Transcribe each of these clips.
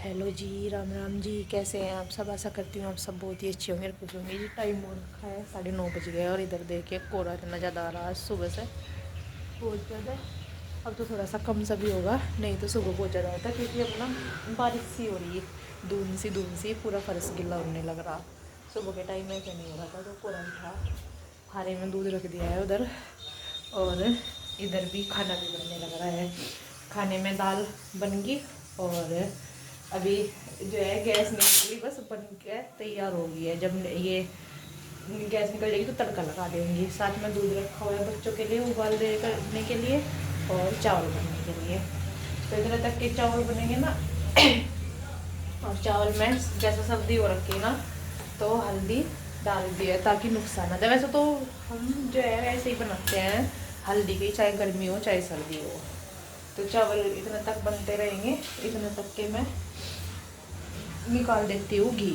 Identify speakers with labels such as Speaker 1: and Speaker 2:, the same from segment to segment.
Speaker 1: Hello जी, राम राम जी। कैसे हैं आप सब? आशा करती हूँ आप सब बहुत ही अच्छे होंगे और खुश होंगे जी। टाइम हो रखा है 9:30 बज गए और इधर देखिए कोहरा इतना ज़्यादा आ रहा है सुबह से, बहुत ज़्यादा। अब तो थोड़ा सा कम सा भी होगा, नहीं तो सुबह बहुत ज़्यादा होता है क्योंकि अब ना बारिश सी हो रही है, धूम सी पूरा फर्श गिला होने लग रहा। सुबह के टाइम में क्या नहीं हो रहा था, तो कोहरा था। हारे में दूध रख दिया है उधर, और इधर भी खाना भी बनने लग रहा है। खाने में दाल बन गई और अभी जो है गैस निकली, बस बन के तैयार हो गई है। जब ये गैस निकल जाएगी तो तड़का लगा देंगी। साथ में दूध रखा हुआ है बच्चों के लिए उबाल दे करने के लिए और चावल बनने के लिए। तो इधर तक के चावल बनेंगे ना और चावल में जैसे सर्दी हो रखी है ना, तो हल्दी डाल दी है ताकि नुकसान ना दे। वैसे तो हम जो है ऐसे ही बनाते हैं हल्दी की, चाहे गर्मी हो चाहे सर्दी हो। तो चावल इतना तक बनते रहेंगे, इतना तक के मैं निकाल देती हूँ घी,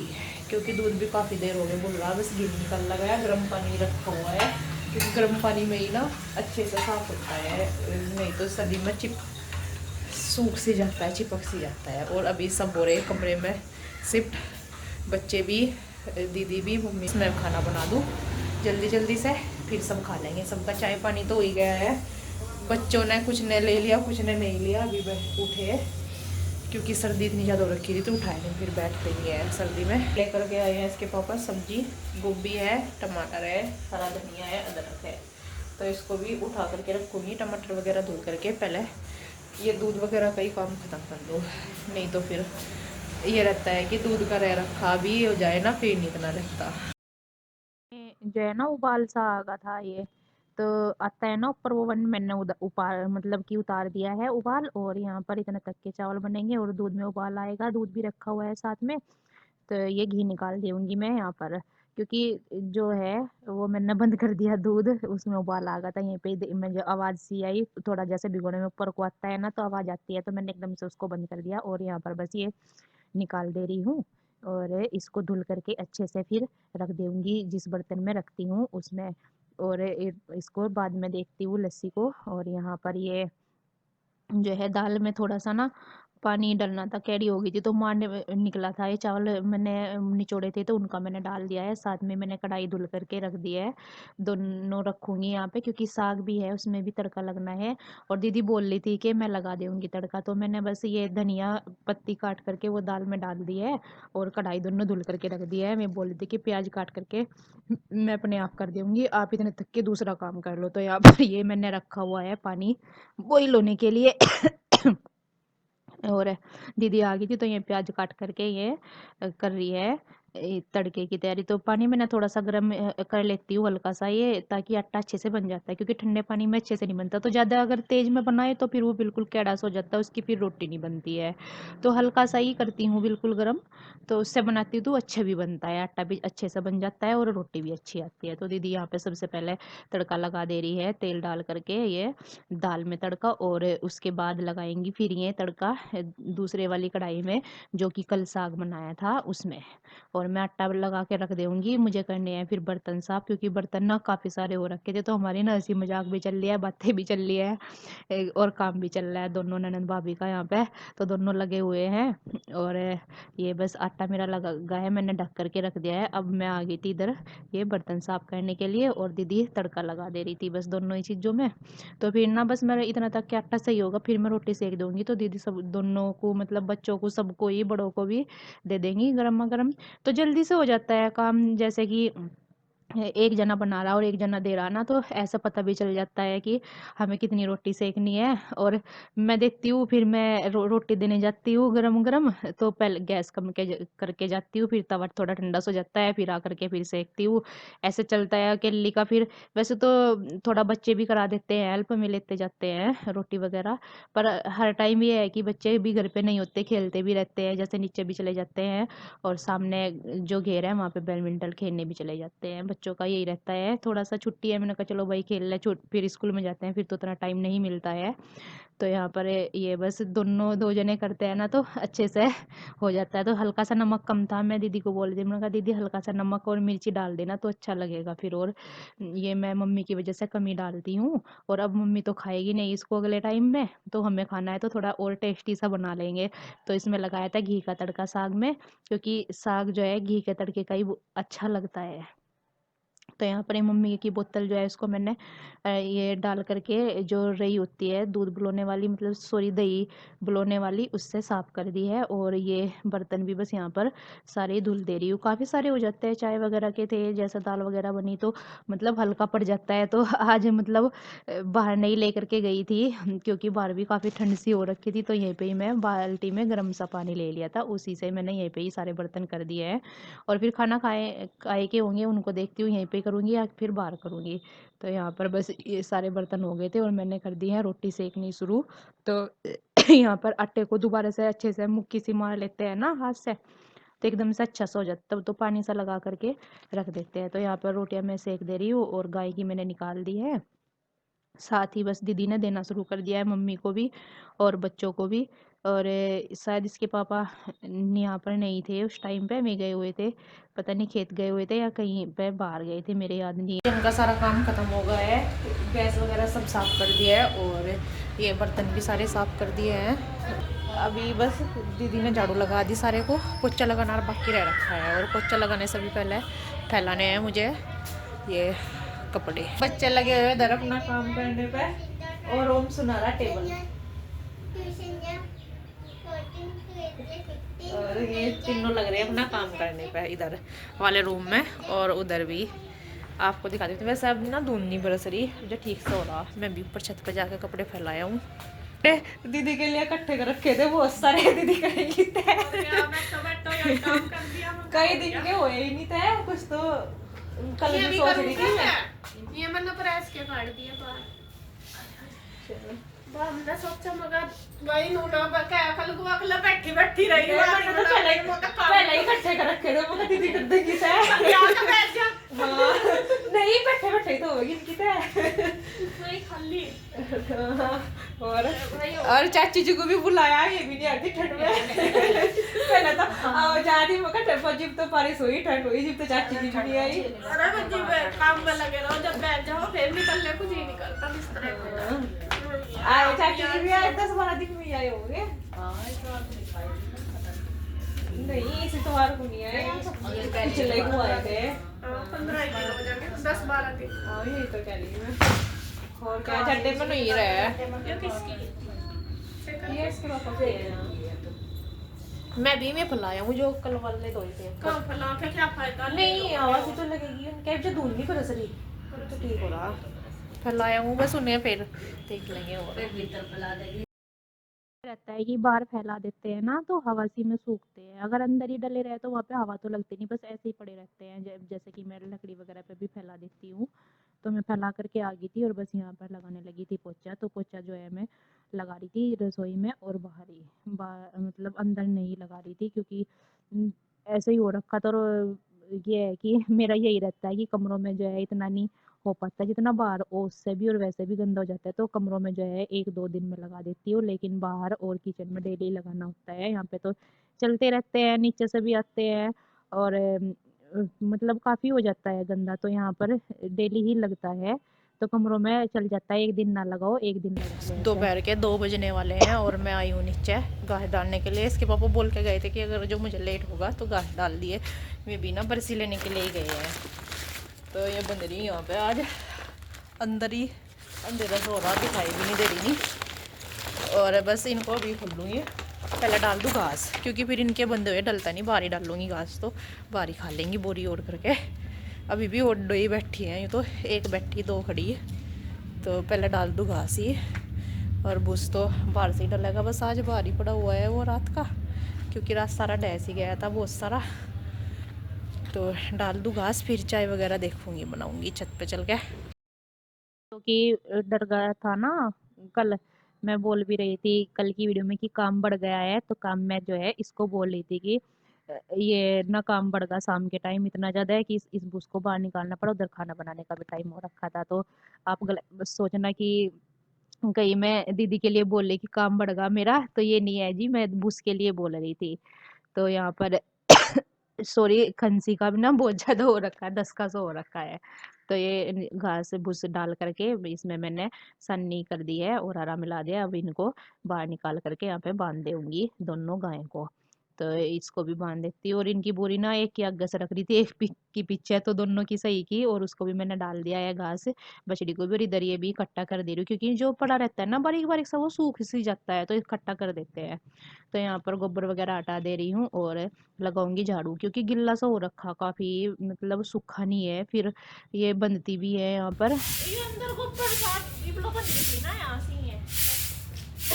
Speaker 1: क्योंकि दूध भी काफ़ी देर हो गई बोल रहा, बस घी निकल लगा है। गर्म पानी रखा हुआ है क्योंकि गर्म पानी में ही ना अच्छे से साफ होता है, नहीं तो सर्दी में सूख सी जाता है, चिपक सी जाता है। और अभी सब हो रहे कमरे में शिफ्ट, बच्चे भी, दीदी भी, मम्मी। मैं खाना बना दूँ जल्दी जल्दी से, फिर सब खा लेंगे। सबका चाय पानी तो हो ही गया है। बच्चों ने कुछ ने ले लिया, कुछ ने नहीं लिया, अभी उठे क्योंकि सर्दी इतनी ज़्यादा हो रखी थी तो उठाए नहीं, फिर बैठते नहीं है सर्दी में। लेकर के आए हैं इसके पापा सब्जी, गोभी है, टमाटर है, हरा धनिया है, अदरक है। तो इसको भी उठा करके रखूँगी, टमाटर वगैरह धुल करके पहले ये दूध वगैरह का ही काम ख़त्म कर दो, नहीं तो फिर ये रहता है कि दूध का रह रखा भी हो जाए ना, फिर नहीं इतना रहता। जो है ना उबाल सा आ गया था ये, तो आता है ना ऊपर वो वन, मैंने उपार मतलब कि उतार दिया है उबाल। और यहाँ पर इतने तक के चावल बनेंगे और दूध में उबाल आएगा, दूध भी रखा हुआ है साथ में। तो ये घी निकाल दूंगी मैं यहाँ पर, क्योंकि जो है वो मैंने बंद कर दिया दूध, उसमें उबाल आ गया था। यहीं पे मैं जो आवाज़ सी आई, थोड़ा जैसे भिगोने में ऊपर को आता है ना तो आवाज़ आती है, तो मैंने एकदम से उसको बंद कर दिया और यहाँ पर बस ये निकाल दे रही हूँ। और इसको धुल करके अच्छे से फिर रख दूँगी जिस बर्तन में रखती हूँ उसमें। और इसको बाद में देखती हूँ लस्सी को। और यहाँ पर ये जो है दाल में थोड़ा-सा ना पानी डलना था, कैरी हो गई थी तो मारने निकला था। ये चावल मैंने निचोड़े थे तो उनका मैंने डाल दिया है। साथ में मैंने कढ़ाई धुल करके रख दिया है। दोनों रखूँगी यहाँ पे क्योंकि साग भी है, उसमें भी तड़का लगना है। और दीदी बोल रही थी कि मैं लगा दूँगी तड़का, तो मैंने बस ये धनिया पत्ती काट करके वो दाल में डाल दी है और कढ़ाई दोनों धुल करके रख दिया है। मैं बोल रही थी कि प्याज़ काट करके मैं अपने आप कर दूँगी, आप इतने तक के दूसरा काम कर लो। तो यहाँ पर ये मैंने रखा हुआ है पानी बॉईल होने के लिए। और दीदी आ गई थी तो ये प्याज काट करके ये कर रही है तड़के की तैयारी। तो पानी मैंने थोड़ा सा गर्म कर लेती हूँ हल्का सा, ये ताकि आटा अच्छे से बन जाता है, क्योंकि ठंडे पानी में अच्छे से नहीं बनता। तो ज़्यादा अगर तेज में बनाए तो फिर वो बिल्कुल कैड़ास हो जाता है, उसकी फिर रोटी नहीं बनती है। तो हल्का सा ही करती हूँ बिल्कुल गर्म, तो उससे बनाती हूँ तो अच्छा भी बनता है, आटा भी अच्छे से बन जाता है और रोटी भी अच्छी आती है। तो दीदी यहाँ पे सबसे पहले तड़का लगा दे रही है, तेल डाल करके ये दाल में तड़का, और उसके बाद लगाएंगी फिर ये तड़का दूसरे वाली कढ़ाई में जो कि कल साग बनाया था उसमें। और मैं आटा लगा के रख दूंगी। मुझे करने हैं फिर बर्तन साफ, क्योंकि बर्तन ना काफ़ी सारे हो रखे थे। तो हमारी ना हंसी मजाक भी चल रही है, बातें भी चल रही है, और काम भी चल रहा है दोनों ननद भाभी का यहाँ पे। तो दोनों लगे हुए हैं। और ये बस आटा मेरा लगा है, मैंने ढक करके रख दिया है। अब मैं आ गई थी इधर ये बर्तन साफ करने के लिए, और दीदी तड़का लगा दे रही थी बस दोनों ही चीज़ों में। तो फिर ना बस मेरा इतना तक के आटा सही होगा, फिर मैं रोटी सेक दूंगी। तो दीदी सब दोनों को, मतलब बच्चों को, सबको ही, बड़ों को भी दे देंगी गर्मा गर्म। तो जल्दी से हो जाता है काम, जैसे कि एक जना बना रहा और एक जना दे रहा ना, तो ऐसा पता भी चल जाता है कि हमें कितनी रोटी सेकनी है। और मैं देखती हूँ, फिर मैं रोटी देने जाती हूँ गरम गरम, तो पहले गैस कम के करके जाती हूँ, फिर तवा थोड़ा ठंडा हो जाता है, फिर आकर के फिर सेकती हूँ। ऐसे चलता है अकेली का। फिर वैसे तो थोड़ा बच्चे भी करा देते हैं हेल्प में, लेते जाते हैं रोटी वगैरह। पर हर टाइम ये है कि बच्चे भी घर पे नहीं होते, खेलते भी रहते हैं, जैसे नीचे भी चले जाते हैं और सामने जो घेर है वहाँ पे बैडमिंटन खेलने भी चले जाते हैं। बच्चों का यही रहता है, थोड़ा सा छुट्टी है, मैंने कहा चलो भाई खेल ले, फिर स्कूल में जाते हैं फिर तो उतना टाइम नहीं मिलता है। तो यहाँ पर ये बस दोनों दो जने करते हैं ना तो अच्छे से हो जाता है। तो हल्का सा नमक कम था, मैं दीदी को बोल दी, मैंने कहा दीदी हल्का सा नमक और मिर्ची डाल देना तो अच्छा लगेगा फिर। और ये मैं मम्मी की वजह से कमी डालती हूँ, और अब मम्मी तो खाएगी नहीं इसको अगले टाइम में, तो हमें खाना है तो थोड़ा और टेस्टी सा बना लेंगे। तो इसमें लगाया था घी का तड़का साग में, क्योंकि साग जो है घी के तड़के का ही अच्छा लगता है। तो यहाँ पर ये मम्मी की बोतल जो है इसको मैंने ये डाल करके, जो रई होती है दूध बुलाने वाली, मतलब सॉरी दही बुलाने वाली, उससे साफ़ कर दी है। और ये बर्तन भी बस यहाँ पर सारे धुल दे रही हूँ, काफ़ी सारे हो जाते हैं, चाय वगैरह के थे, जैसे दाल वगैरह बनी तो मतलब हल्का पड़ जाता है। तो आज मतलब बाहर नहीं ले करके गई थी, क्योंकि बाहर भी काफ़ी ठंड सी हो रखी थी, तो यहीं पर ही मैं बाल्टी में गर्म सा पानी ले लिया था, उसी से मैंने यहीं पर ही सारे बर्तन कर दिए हैं। और फिर खाना खाए खाए के होंगे उनको देखती हूँ यहीं पे करूँगी या फिर बाहर करूँगी। तो यहाँ पर बस ये सारे बर्तन हो गए थे और मैंने कर दी है रोटी सेकनी शुरू। तो यहाँ पर आटे को दोबारा से अच्छे से मुक्की सी मार लेते हैं ना हाथ से, तो एकदम से अच्छा सा हो जाता है। तब तो पानी सा लगा करके रख देते हैं। तो यहाँ पर रोटियाँ मैं सेक दे रही हूँ और गाय की मैंने निकाल दी है। साथ ही बस दीदी ने देना शुरू कर दिया है, मम्मी को भी और बच्चों को भी। और शायद इसके पापा यहाँ पर नहीं थे उस टाइम पे, मैं गए हुए थे, पता नहीं खेत गए हुए थे या कहीं पे बाहर गए थे, मेरे याद नहीं है। इनका सारा काम खत्म हो गया है, गैस वगैरह सब साफ कर दिया है और ये बर्तन भी सारे साफ कर दिए हैं। अभी बस दीदी ने झाड़ू लगा दी, सारे को पोछा लगाना बाकी रह रखा है। और पोछा लगाने से भी पहले फैलाने हैं मुझे ये कपड़े। बच्चे लगे हुए इधर अपना काम करने पे और ओम सुना रहा टेबल। और ये तीनों लग रहे हैं अपना काम करने पे इधर वाले रूम में और उधर भी। आपको दिखा देती हूँ। वैसे अब ना धुंध नहीं बरस रही, मुझे ठीक से हो रहा। मैं भी ऊपर छत पर जाकर कपड़े फैलाया हूँ। दीदी के लिए इकट्ठे कर रखे थे बहुत सारे, दीदी करेंगी कई दिन के हुए ही नहीं थे कुछ तो। कल भी सोच रही थी मैं,
Speaker 2: ये मैंने प्रेस के काट दिए बाहर। हमने सोचा मगर वही नूना बका कल को अगला बैठी बैठी रही है। मैंने तो
Speaker 1: पहले ही इकट्ठे कर रखे थे, मगर दीदी कर देगी से
Speaker 2: यार तो बैठ जा।
Speaker 1: हां नहीं बैठे बैठे तो होगी इनकी तो
Speaker 2: वही खाली।
Speaker 1: और चाची जी को भी बुलाया, ये भी नहीं आती ठंड में। पहले तो आओ जा रही मगर टेम्पो जिप तो बारिश हुई, ठंड हुई, जिप तो चाची जी भी नहीं आई।
Speaker 2: अरे बच्ची काम में लगे रहो, जब बैठ जाओ फिर निकलने कुछ ही निकलता बिस्तर में।
Speaker 1: आए चाची जी भी आए 10-12 दिन में आए होंगे। नहीं इस इतवार को नहीं आए, पिछले को आए थे।
Speaker 2: 15 दिन हो जाएंगे, 10-12 दिन।
Speaker 1: हाँ यही तो कह रही मैं। और क्या झंडे में नहीं रहा है
Speaker 2: ये किसकी?
Speaker 1: ये इसके पापा के हैं। मैं भी में फैलाया हूँ जो कल वाले धोए थे।
Speaker 2: कहाँ फैला के क्या फायदा?
Speaker 1: नहीं आवाज ही तो लगेगी उनके, जो धुंध नहीं बरस रही तो ठीक हो रहा। फैलाया हूँ बस, उन्हें फिर देख लेंगे और रहता है कि बाहर फैला देते हैं ना तो हवा सी में सूखते हैं, अगर अंदर ही डले रहे तो वहाँ पे हवा तो लगती नहीं, बस ऐसे ही पड़े रहते हैं। जैसे कि मैं लकड़ी वगैरह पे भी फैला देती हूँ। तो मैं फैला करके आ गई थी और बस यहाँ पर लगाने लगी थी पोछा। तो पोछा जो है मैं लगा रही थी रसोई में और बाहर ही, मतलब अंदर नहीं लगा रही थी, क्योंकि ऐसे ही हो रखा। तो ये है कि मेरा यही रहता है कि कमरों में जो है इतना नहीं हो पाता जितना बाहर, ओस से भी और वैसे भी गंदा हो जाता है। तो कमरों में जो है 1-2 दिन में लगा देती हूँ, लेकिन बाहर और किचन में डेली लगाना होता है। यहाँ पे तो चलते रहते हैं, नीचे से भी आते हैं और मतलब काफ़ी हो जाता है गंदा, तो यहाँ पर डेली ही लगता है। तो कमरों में चल जाता है, एक दिन ना लगाओ एक दिन लगा लो। दोपहर के 2 बजने वाले हैं और मैं आई हूँ नीचे घास डालने के लिए। इसके पापा बोल के गए थे कि अगर जो मुझे लेट होगा तो घास डाल दिए, वे भी ना बरसी लेने के लिए ही गए हैं। तो ये बंद रही यहाँ पे आज, अंदर ही अंधेरा सो रहा, दिखाई भी नहीं दे रही नहीं। और बस इनको अभी खोलूँगी, पहले डाल दूँ घास, क्योंकि फिर इनके बंदे हुए डलता नहीं, बाहर ही डालूँगी घास, तो बाहर ही खा लेंगी बोरी ओढ़ करके। अभी भी ओडो ही बैठी हैं, ये तो एक बैठी 2 खड़ी है। तो पहले डाल दूँ घास ही, और भूस तो बाहर से ही डलेगा। बस आज बाहर ही पड़ा हुआ है वो रात का, क्योंकि रात सारा डैस ही गया था बहुत सारा। तो डाल दूँ घास, फिर चाय वगैरह देखूँगी बनाऊँगी छत पे चल के, क्योंकि डर गया था ना कल। मैं बोल भी रही थी कल की वीडियो में कि काम बढ़ गया है, तो काम मैं जो है इसको बोल रही थी कि ये ना काम बढ़ गया शाम के टाइम इतना ज्यादा है कि इस भूस को बाहर निकालना पड़ा, उधर खाना बनाने का भी टाइम हो रखा था। तो आप बस सोचना कि कहीं मैं दीदी के लिए बोल रही कि काम बढ़ गया मेरा, तो ये नहीं है जी, मैं भूस के लिए बोल रही थी। तो यहाँ पर सॉरी, खंसी का भी ना बहुत ज्यादा हो रखा है, 10 का सौ हो रखा है। तो ये घास भूस डाल करके इसमें मैंने सन्नी कर दी है और हरा मिला दिया। अब इनको बाहर निकाल करके यहाँ पे बांध दूंगी दोनों गायों को। तो इसको भी बांध देती हूँ। और इनकी बोरी ना एक की आगे से रख रही थी, एक की पीछे, तो दोनों की सही की, और उसको भी मैंने डाल दिया है घास, बछड़ी को भी। और इधर ये भी इकट्ठा कर दे रही हूँ, क्योंकि जो पड़ा रहता है ना बारीक बारीक सा, वो सूख सी जाता है, तो इकट्ठा कर देते हैं। तो यहाँ पर गोबर वगैरह हटा दे रही हूँ और लगाऊंगी झाड़ू, क्योंकि गिल्ला सा हो रखा काफी, मतलब सूखा नहीं है, फिर ये बंधती भी है यहाँ पर।
Speaker 2: ये अंदर को ऊपर साथ इबलो बन गई थी ना, यहाँ से ही है।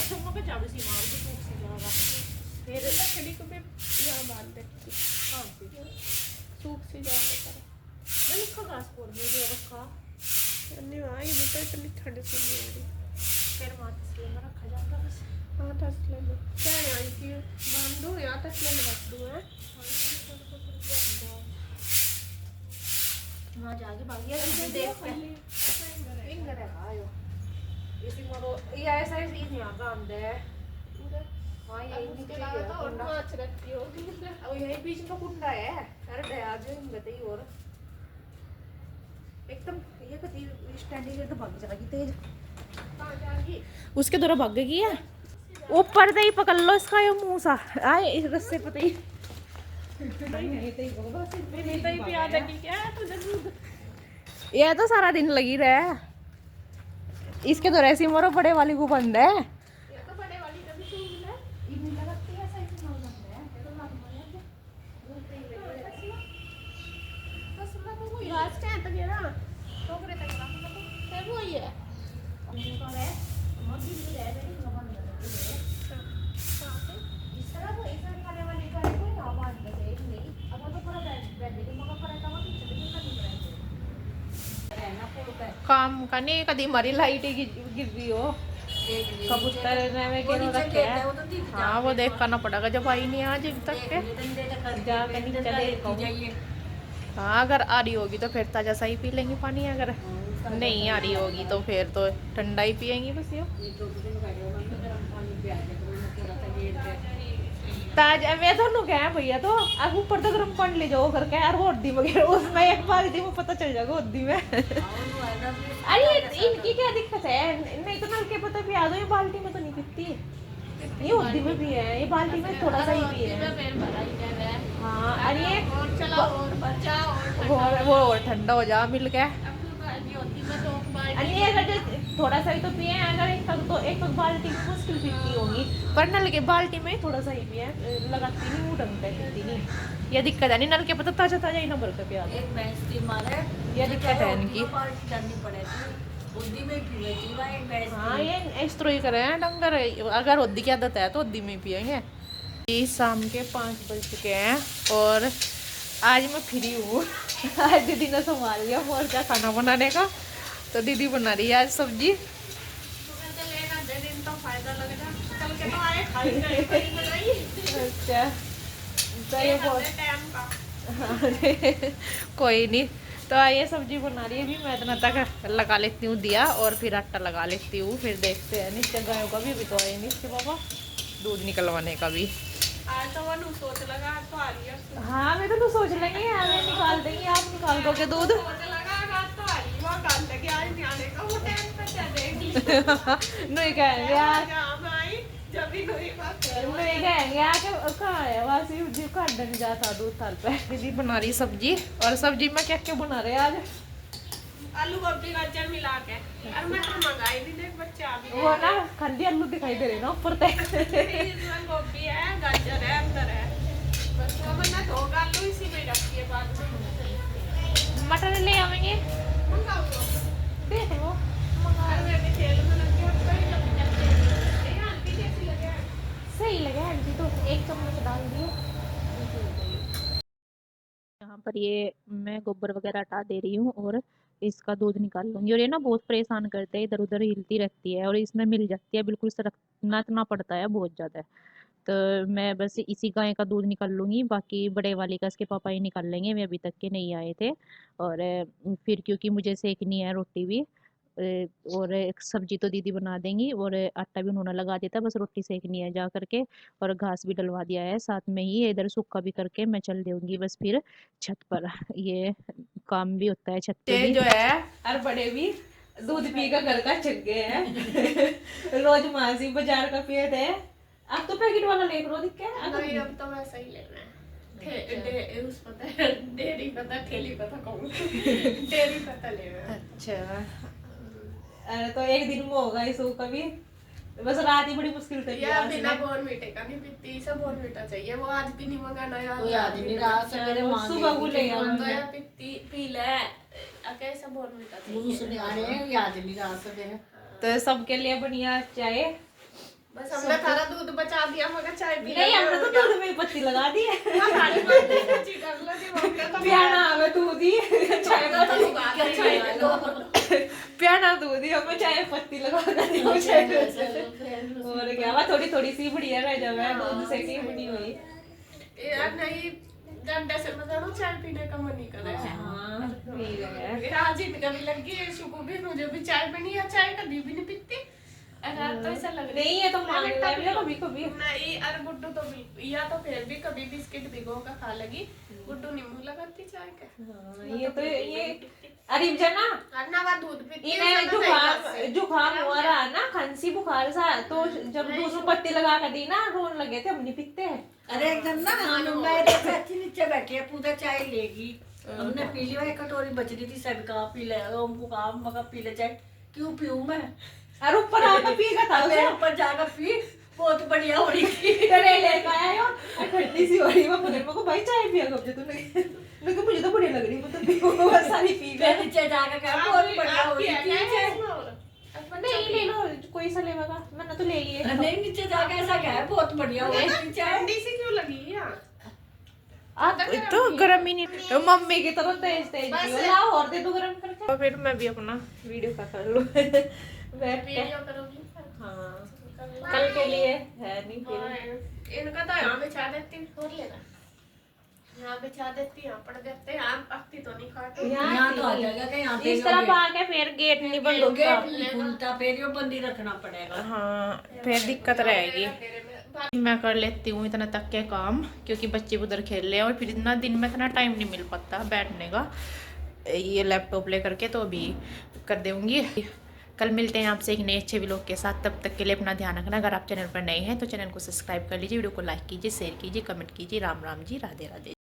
Speaker 2: तुम को झाड़ू सी मार के सूख सी जाएगा। फिर लकड़ी को भी यहाँ बांध दे। हाँ जी, सूख सी जाएगा पर मैं लिखा घास पोड़ में जो रखा नहीं आई भी तो इतनी ठंड से नहीं आ रही। फिर माँ तस्ले में रखा जाता बस। हाँ तस्ले में क्या है आई की बांध दूँ या तस्ले में रख दूँ है। वहाँ जाके भागिया देख के फिंगर है आयो इसी मरो ये ऐसा ही इस यहाँ का अंदर है। हाँ यही नीचे ही है और नाच रखती होगी। अब यही बीच में कुंडा है। अरे डया जो इन बताई और एकदम ये कती स्टैंडिंग है तो भाग जाएगी तेज। कहाँ जाएगी? उसके द्वारा भाग गई है। ऊपर से ही पकड़ लो इसका ये मुंह सा आए इस रस्से पता ही ये तो सारा दिन लगी रहे। इसके तो ऐसी मोरो बड़े वाली को बंद है। ये तो बड़े वाली का भी सूल है। ये भी लगती है सही से बंद है। ये तो लाग मारे बस मैं तो वही घास के तक है ना टोकरे तक ना तो वो ही है। तो है मम्मी भी रह रही है बंद है। इस तरह वो ऐसा खाने वाली का है कोई ना बांध दे नहीं अब तो पूरा बैठ दे मगर पर का वो पीछे नहीं करनी पड़ेगी। काम का नहीं कभी मरी लाइट गिर रही हो कबूतर में गिर रखे हैं। हाँ वो देख करना पड़ेगा जब आई नहीं आज तक के जाकर नीचे देखो। हाँ अगर आ रही होगी तो फिर ताजा सा ही पी लेंगे पानी, अगर नहीं आ रही होगी तो फिर तो ठंडा ही पियेंगी बस। यो ताजा मैं तो कह भैया तो अब ऊपर तो गर्म पानी ले जाओ करके यार वो हड्डी वगैरह उसमें एक बाल्टी में पता चल जाएगा हड्डी में। अरे इनकी क्या दिक्कत है, नहीं तो नल के पता पिया दो, ये बाल्टी में तो नहीं पीती, ये हड्डी में भी है, ये बाल्टी में थोड़ा सा ही भी है। हाँ अरे वो और ठंडा हो जा मिल के। अरे अगर थोड़ा सा ही तो पिए, अगर एक बाल्टी में मुश्किल पीती होगी, पर नल के बाल्टी में थोड़ा सा ही पिए, लगाती नहीं वो ढंग पे पीती नहीं। ये दिक्कत है नहीं, नल के पता ताजा ताजा ही ना भर के पिया ये दिक्कत है इनकी। हाँ ये इस तरह ही करे हैं डंगर, अगर उद्दी की आदत है तो उद्दी में ही पियेंगे। शाम के 5 बज चुके हैं और आज मैं फ्री हूँ। आज दीदी ने संभाल लिया मोर्चा खाना बनाने का, तो दीदी बना रही है आज सब्जी। अच्छा तो ये कोई नहीं, तो ये सब्जी बना रही है। अभी मैं इतना तक लगा लेती हूँ दिया और फिर आटा लगा लेती हूँ, फिर देखते हैं नीचे गायों का भी तो आए नीचे बाबा दूध निकलवाने का भी। आज तो वो सोच लगा तो आ रही है। हाँ मैं तो सोच लेंगे हमें निकाल देंगे, आप निकाल दोगे दूध। नहीं कहेंगे यार जब भी नहीं कहेंगे आके कहाँ है वहाँ से जी काटने जाता दूध थाल पे। दीदी बना रही सब्जी, और सब्जी में क्या क्या बना रहे आज? आलू गोभी गाजर मिला के और मटर मंगाई थी देख बच्चे अभी वो ना खंडी आलू दिखाई दे रहे ना ऊपर तक। इसमें गोभी है गाजर है अंदर है बस वो बना दो आलू इसी में रखी है बाद में मटर ले आवेंगे देख लो मंगा मैं तेल में लग गया सही लगे आंटी तो 1 चम्मच डाल दियो। यहाँ पर ये मैं गोबर वगैरह हटा दे रही हूँ और इसका दूध निकाल लूंगी। और ये ना बहुत परेशान करते हैं, इधर उधर हिलती रहती है और इसमें मिल जाती है बिल्कुल, सरकना पड़ता है बहुत ज्यादा।
Speaker 3: तो मैं बस इसी गाय का दूध निकाल लूँगी, बाकी बड़े वाले का इसके पापा ही निकाल लेंगे, वे अभी तक के नहीं आए थे। और फिर क्योंकि मुझे सेकनी है रोटी भी, और एक सब्जी तो दीदी बना देंगी, और आटा भी उन्होंने लगा दिया था, बस रोटी सेकनी है जा करके। और घास भी डलवा दिया है साथ में ही, इधर सूखा भी करके मैं चल देऊंगी बस फिर छत पर। ये काम भी होता है छत पे
Speaker 2: ये
Speaker 3: भी।
Speaker 2: जो है और बड़े भी दूध पी कर घर का चक गए हैं। रोज मासी बाजार का पिए थे, अब तो पैकेट वाला ले लो दिख क्या
Speaker 4: नहीं अब तो वैसा ही लेना है। उस पता है डेयरी पता ठेली पता कहूँ डेयरी पता लेना है।
Speaker 2: अच्छा। अरे तो एक दिन में होगा इसको कभी, बस रात ही बड़ी मुश्किल से पिया
Speaker 4: यार बिना
Speaker 2: उसने।
Speaker 4: बॉर्नवीटा का नहीं पीती, सब बॉर्नवीटा चाहिए। वो आज भी नहीं मंगाना यार,
Speaker 5: कोई आज नहीं रात सवेरे मांगे
Speaker 2: सुबह को ले
Speaker 4: मन तो
Speaker 2: आऊंगी।
Speaker 4: यार पी ले कैसा बॉर्नवीटा
Speaker 5: मुंह
Speaker 4: चाहिए।
Speaker 5: से आने याद नहीं रात सवेरे।
Speaker 2: तो सबके लिए बढ़िया चाय।
Speaker 4: बस हमने थारा दूध बचा दिया मगर चाय पी
Speaker 2: नहीं हमने तो दूध में पत्ती लगा दी है।
Speaker 4: थारी बातें सच्ची कर लो जी मम्मी तो
Speaker 2: प्याना हमें दूध ही चाय
Speaker 4: तो
Speaker 2: पत्ती
Speaker 4: उगा के चाय ले लो।
Speaker 2: प्याना दूध ही हमें चाय पत्ती लगा कर दी और क्या हुआ, थोड़ी थोड़ी सी बढ़िया रह जावे दूध से की बनी हुई।
Speaker 4: यार नहीं डंडे से मजा ना चाय पीने का मन नहीं कर रहा है।
Speaker 2: हाँ ठीक है।
Speaker 4: आज इनका भी लग गई है शुक्र भी, मुझे भी चाय पीनी है। चाय कभी भी नहीं पीती रात तो ऐसा लग रहा
Speaker 2: नहीं ये तो मांग लेता है कभी कभी।
Speaker 4: नहीं अरे गुड्डू तो भी या तो फिर भी कभी बिस्किट भिगो का खा लगी। गुड्डू नींबू लगाती चाय का।
Speaker 2: हाँ, ये तो ये अरे जना
Speaker 4: ना वो दूध पीती है,
Speaker 2: इन्हें
Speaker 4: ज्यादा नहीं करती।
Speaker 2: जुकाम हुआ रहा ना, खांसी बुखार सा, तो जब दूध में पत्ती लगा कर दी ना रोन लगे थे, हम नहीं पीते हैं।
Speaker 5: अरे एकदम ना हम मैं तो अच्छी नीचे बैठी है, पूरा चाय लेगी। हमने पी लिया, एक कटोरी बच रही थी, सब कहा पी ले, मुकाम मगा पी ले चाय। क्यों पीऊं मैं?
Speaker 2: और ऊपर आकर पी का था
Speaker 5: मेरे ऊपर जाकर पी, बहुत बढ़िया हो रही थी।
Speaker 2: तेरे लेकर आया हो ठंडी सी हो रही है, मेरे को भाई चाय पिया कब तूने, लेकिन मुझे तो बढ़िया लग रही है, मतलब पीओ बस सारी पी
Speaker 5: फिर नीचे जाकर कहा बहुत बढ़िया हो रही थी चाय।
Speaker 2: नहीं ले लो कोई सा लेगा, मैंने तो ले लिए।
Speaker 5: नहीं नीचे जाकर ऐसा क्या है, बहुत बढ़िया हो रही थी चाय।
Speaker 4: ठंडी सी क्यों लगी यार?
Speaker 2: तो गरम ही नहीं, तो मम्मी की तरह तेज तेज पियो, लाओ और दे दो गरम करके। तो फिर मैं भी अपना वीडियो का कर लूं बैठ के।
Speaker 4: वीडियो करोगी?
Speaker 2: हाँ कल के लिए है नहीं फिर।
Speaker 4: हाँ, इनका तो यहाँ बिछा देती हूँ, और लेना यहाँ बिछा देती यहाँ पड़ देते हैं। यहाँ पकती तो नहीं खाती।
Speaker 5: यहाँ तो आ जाएगा कि यहाँ पे
Speaker 2: इस तरफ आके फिर गेट नहीं बंद होगा।
Speaker 5: गेट नहीं खुलता, फिर यो बंद ही रखना पड़ेगा।
Speaker 2: हाँ फिर दिक्कत रहेगी। मैं कर लेती हूँ इतना तक के काम, क्योंकि बच्चे उधर खेल रहे हैं और फिर इतना दिन में इतना टाइम नहीं मिल पाता बैठने का ये लैपटॉप ले करके, तो अभी कर दूँगी। कल मिलते हैं आपसे एक नए अच्छे व्लॉग के साथ, तब तक के लिए अपना ध्यान रखना। अगर आप चैनल पर नए हैं तो चैनल को सब्सक्राइब कर लीजिए, वीडियो को लाइक कीजिए, शेयर कीजिए, कमेंट कीजिए। राम राम जी, राधे राधे।